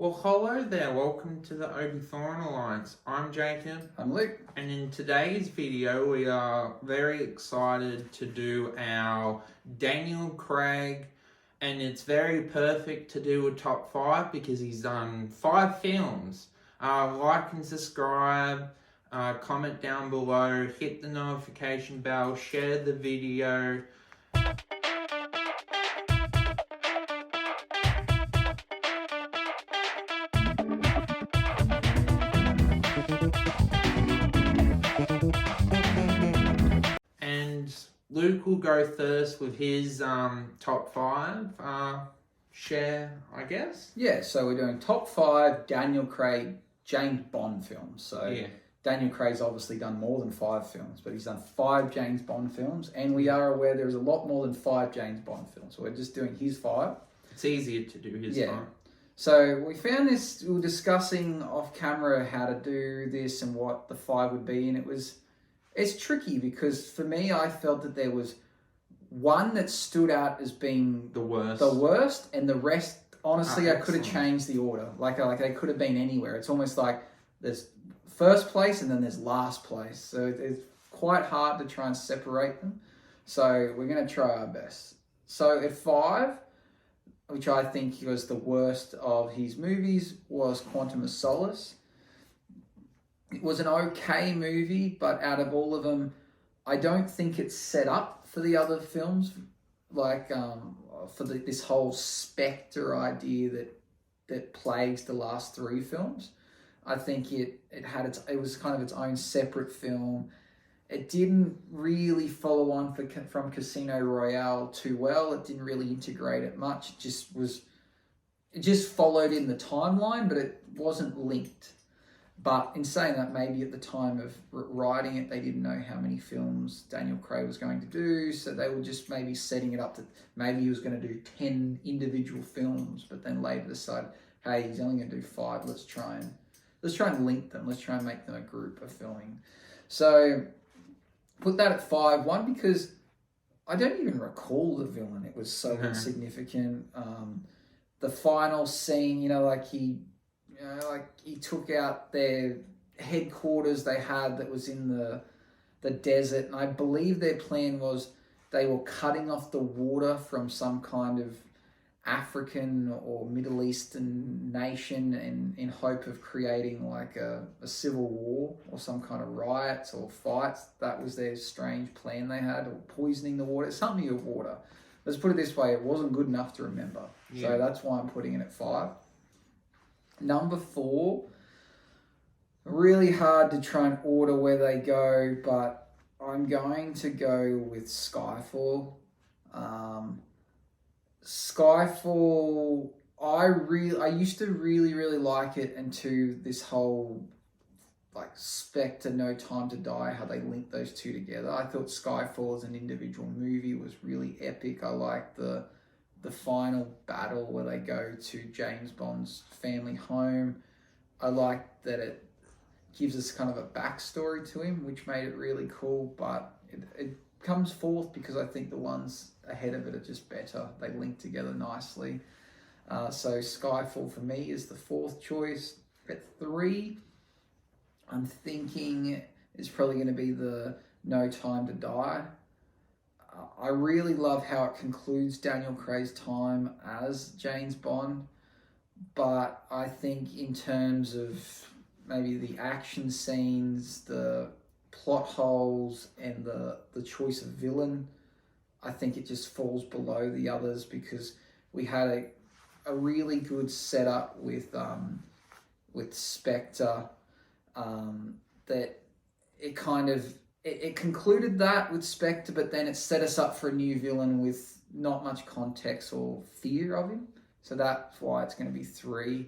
Well, hello there. Welcome to the Obi Thorn Alliance. I'm Jacob. I'm Luke. And in today's video, we are very excited to do our Daniel Graig. And it's very perfect to do a top 5 because he's done 5 films. Like and subscribe, comment down below, hit the notification bell, share the video. And Luke will go first with his top 5 share, I guess. Yeah, so we're doing top 5 Daniel Graig James Bond films. So Yeah. Daniel Craig's obviously done more than 5 films, but he's done 5 James Bond films, and we are aware there's a lot more than 5 James Bond films. So we're just doing his 5. It's easier to do his 5. So we found this, we were discussing off camera how to do this and what the 5 would be, and it's tricky because for me, I felt that there was one that stood out as being The worst. and the rest, honestly, I could have Excellent. changed the order. Like they could have been anywhere. It's almost like there's first place and then there's last place. So it's quite hard to try and separate them. So we're going to try our best. So at 5, which I think was the worst of his movies, was Quantum of Solace. It was an okay movie, but out of all of them, I don't think it's set up for the other films, like for this whole spectre idea that plagues the last 3 films. I think it was kind of its own separate film. It didn't really follow on from Casino Royale too well. It didn't really integrate it much. It just followed in the timeline, but it wasn't linked. But in saying that, maybe at the time of writing it, they didn't know how many films Daniel Graig was going to do, so they were just maybe setting it up that maybe he was going to do 10 individual films, but then later decided, hey, he's only going to do 5. Let's try and link them. Let's try and make them a group of filming. So put that at 5. One, because I don't even recall the villain. It was so insignificant. The final scene, he took out their headquarters they had that was in the desert, and I believe their plan was they were cutting off the water from some kind of African or Middle Eastern nation in hope of creating like a civil war or some kind of riots or fights. That was their strange plan they had, or poisoning the water, something of water. Let's put it this way, it wasn't good enough to remember. Yeah. So that's why I'm putting it at 5. Number 4, really hard to try and order where they go, but I'm going to go with Skyfall. Skyfall, I used to really like it until this whole like Spectre, No Time to Die, how they linked those two together. I thought Skyfall as an individual movie was really epic. I liked the final battle where they go to James Bond's family home. I liked that it gives us kind of a backstory to him, which made it really cool, but it comes 4th because I think the ones ahead of it are just better. They link together nicely. So Skyfall for me is the 4th choice. At 3, I'm thinking it's probably going to be the No Time to Die. I really love how it concludes Daniel Graig's time as James Bond, but I think in terms of maybe the action scenes, the plot holes, and the choice of villain, I think it just falls below the others because we had a really good setup with Spectre, that it kind of it concluded that with Spectre, but then it set us up for a new villain with not much context or fear of him. So that's why it's going to be 3.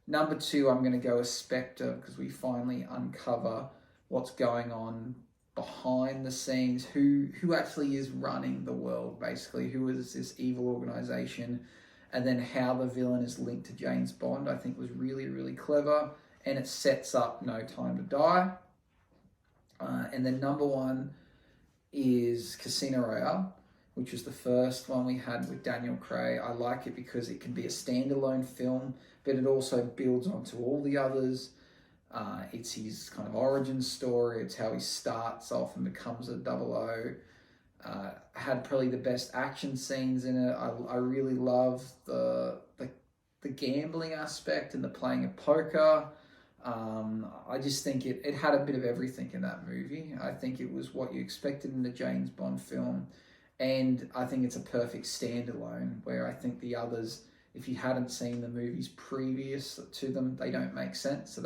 Number 2, I'm going to go with Spectre because we finally uncover what's going on behind the scenes, who actually is running the world, basically, who is this evil organization, and then how the villain is linked to James Bond, I think was really clever, and it sets up No Time to Die. And then number 1 is Casino Royale, which was the first one we had with Daniel Graig. I like it because it can be a standalone film, but it also builds onto all the others. It's his kind of origin story. It's how he starts off and becomes a 00. Had probably the best action scenes in it. I really love the gambling aspect and the playing of poker. I just think it had a bit of everything in that movie. I think it was what you expected in a James Bond film. And I think it's a perfect standalone, where I think the others, if you hadn't seen the movies previous to them, they don't make sense. So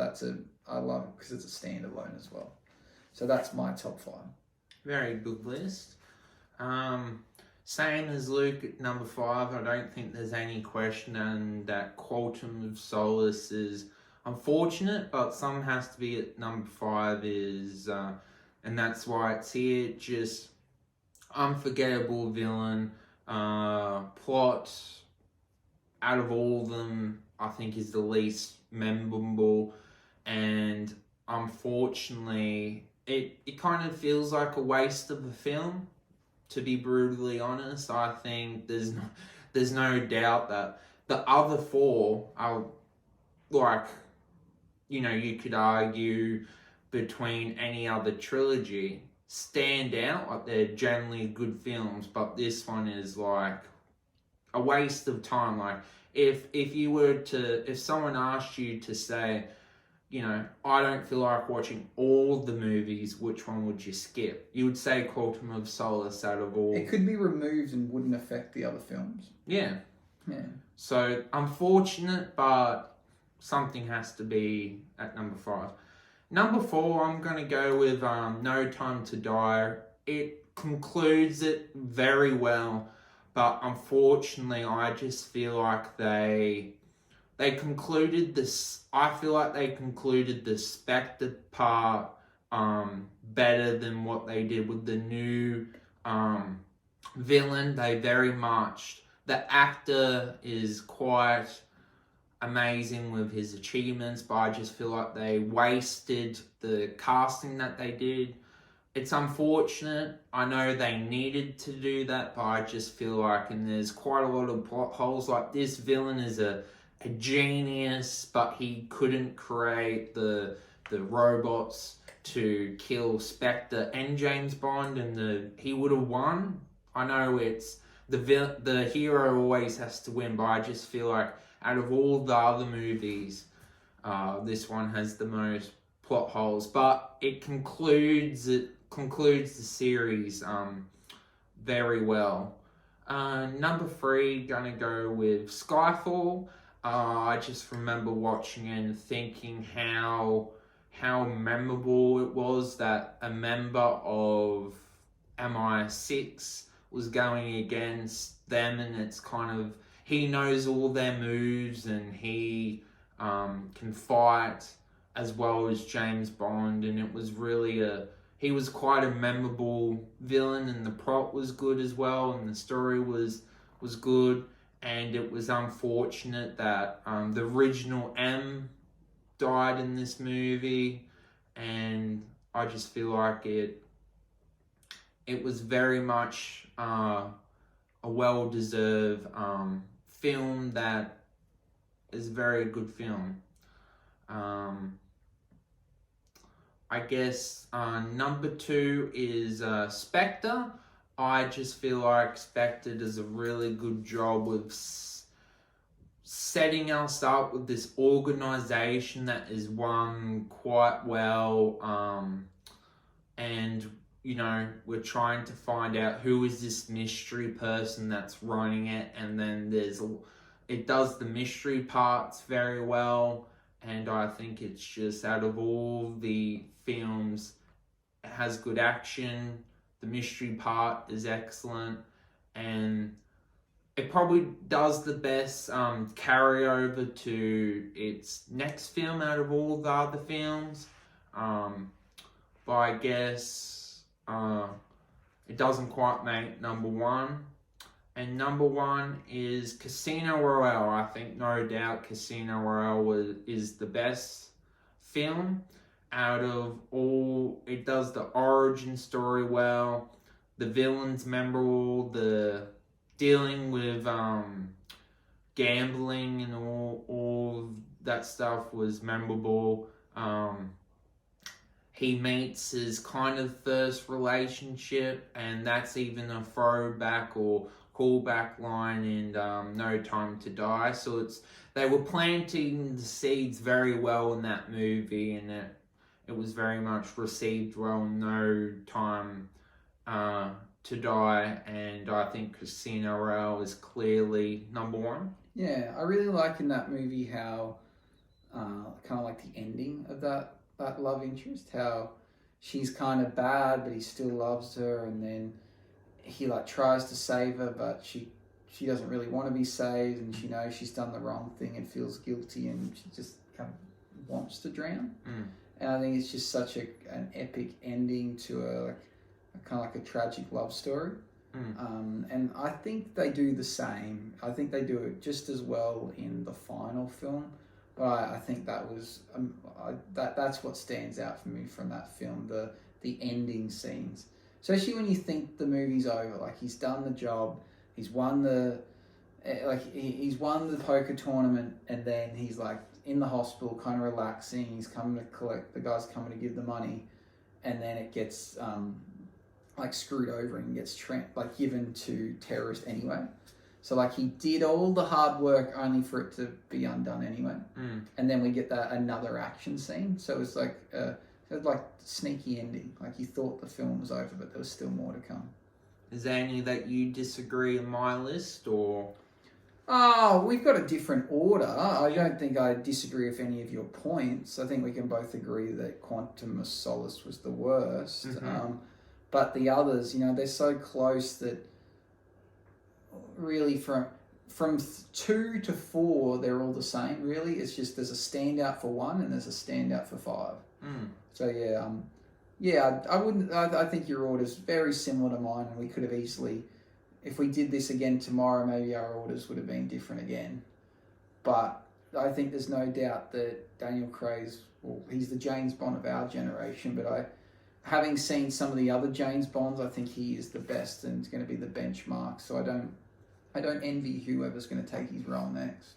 I love it because it's a standalone as well. So that's my top 5. Very good list. Same as Luke at number 5. I don't think there's any question that Quantum of Solace is unfortunate, but some has to be at number 5 and that's why it's here. Just unforgettable villain. Plot, out of all of them, I think is the least memorable, and unfortunately it kind of feels like a waste of a film, to be brutally honest. I think there's no doubt that the other 4 are, like, you could argue between any other trilogy, stand out. Like, they're generally good films, but this one is like a waste of time. Like, if someone asked you to say, I don't feel like watching all the movies, which one would you skip? You would say Quantum of Solace out of all. It could be removed and wouldn't affect the other films. Yeah. Yeah. So, unfortunate, but something has to be at number 5. Number 4, I'm going to go with No Time to Die. It concludes it very well, but unfortunately, I just feel like they concluded this. I feel like they concluded the Spectre part better than what they did with the new villain. The actor is quite amazing with his achievements, but I just feel like they wasted the casting that they did. It's unfortunate. I know they needed to do that, but I just feel like, and there's quite a lot of plot holes. Like, this villain is a genius, but he couldn't create the robots to kill Spectre and James Bond, and he would have won. I know it's the hero always has to win, but I just feel like out of all the other movies, this one has the most plot holes, but it concludes the series very well. Number 3, gonna go with Skyfall. I just remember watching it and thinking how memorable it was that a member of MI6 was going against them, and it's kind of, he knows all their moves, and he can fight as well as James Bond, and it was really he was quite a memorable villain, and the plot was good as well, and the story was good, and it was unfortunate that the original M died in this movie, and I just feel like it was very much a well-deserved film that is a very good film. I guess number 2 is Spectre. I just feel like Spectre does a really good job with setting us up with this organization that is run quite well, and we're trying to find out who is this mystery person that's running it, and then it does the mystery parts very well, and I think it's just, out of all the films, it has good action, the mystery part is excellent, and it probably does the best carryover to its next film out of all the other films, but I guess it doesn't quite make number 1. And number 1 is Casino Royale. I think no doubt Casino Royale is the best film out of all. It does the origin story well. The villain's memorable. The dealing with gambling and all that stuff was memorable. He meets his kind of first relationship, and that's even a throwback or callback line in No Time to Die. So they were planting the seeds very well in that movie, and it was very much received well in No Time to Die, and I think Casino Royale is clearly number one. Yeah, I really like in that movie how kind of like the ending of that love interest, how she's kind of bad but he still loves her, and then he like tries to save her, but she doesn't really want to be saved, and she knows she's done the wrong thing and feels guilty, and she just kind of wants to drown. And I think it's just such an epic ending to a kind of like a tragic love story. And I think they do the same. I think they do it just as well in the final film. But I think that was that's what stands out for me from that film, the ending scenes. Especially when you think the movie's over, like he's done the job, he's won he's won the poker tournament, and then he's like in the hospital, kind of relaxing. He's coming to collect, the guy's coming to give the money, and then it gets like screwed over and gets given to terrorists anyway. So like he did all the hard work only for it to be undone anyway. And then we get that another action scene. So it was like sneaky ending. Like you thought the film was over, but there was still more to come. Is there any that you disagree on my list, or? Oh, we've got a different order. I don't think I disagree with any of your points. I think we can both agree that Quantum of Solace was the worst. But the others, they're so close that really from 2 to 4, they're all the same. Really, it's just there's a standout for 1 and there's a standout for 5. So I wouldn't. I think your order's very similar to mine, and we could have easily, if we did this again tomorrow, maybe our orders would have been different again. But I think there's no doubt that Daniel Craig's, he's the James Bond of our generation. But having seen some of the other James Bonds, I think he is the best and is going to be the benchmark. So I don't envy whoever's going to take his role next.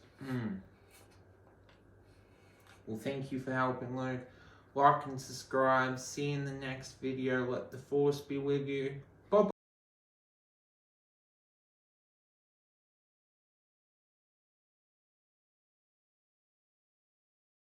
Well, thank you for helping, Luke. Like and subscribe. See you in the next video. Let the force be with you.